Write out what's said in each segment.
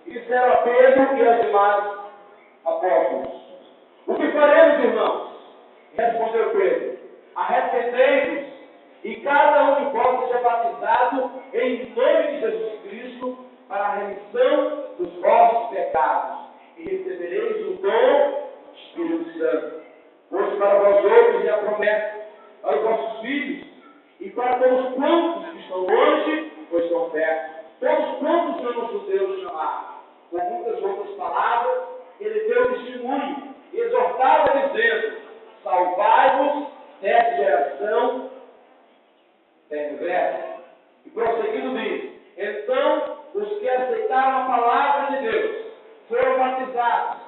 E disseram a Pedro e aos demais apóstolos: o que faremos, irmãos? Respondeu Pedro: arrependei-vos, e cada um de vós seja batizado em nome de Jesus Cristo para a remissão dos vossos pecados, e recebereis o dom do Espírito Santo. Pois para vós outros é a promessa aos vossos filhos, e para todos quantos que estão longe, pois estão perto, todos quantos são os judeus chamados. Com muitas outras palavras, ele deu testemunho, e exortava dizendo: salvai-vos desta geração. Tem verso. E prosseguindo diz: então os que aceitaram a palavra de Deus foram batizados,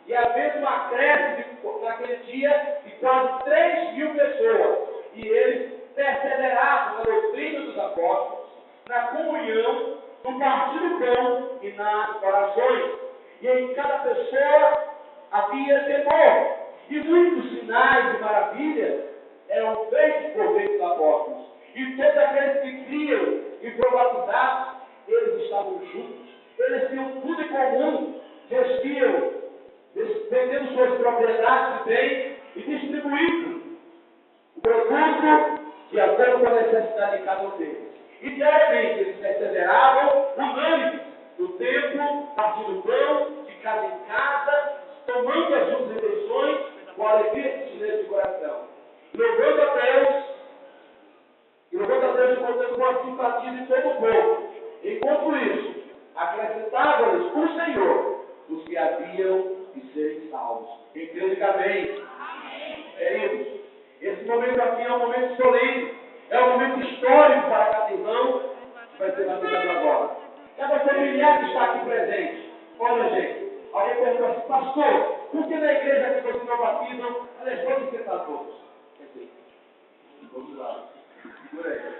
e havendo um acréscimo naquele dia de quase 3.000 pessoas, e eles perseveravam na doutrina dos apóstolos, na comunhão, no partir do pão e nas orações. E em cada pessoa havia temor, e muitos sinais e maravilhas eram feitos por meio dos apóstolos. E todos aqueles que criam e foram batizados, eles estavam juntos, eles tinham tudo em comum, vestiam, vendendo suas propriedades de bem e distribuindo o produto de acordo com a necessidade de cada um deles. E diariamente eles perseveravam unânimes no templo, partindo pão, de casa em casa, tomando as suas refeições com alegria e sinceridade de coração, louvando a Deus e contando com a simpatia de todo o povo. Enquanto isso, acrescentava-lhes o Senhor os que haviam de serem salvos. Quem crê, diga amém. Queridos, esse momento aqui é um momento solene, é um momento histórico para cada irmão que vai ser batizado agora. Cada familiar que está aqui presente. Olha, gente, alguém perguntou assim: pastor, por que na igreja que vocês não batizam? Aliás, pode sentar todos. Vamos lá. Por aí.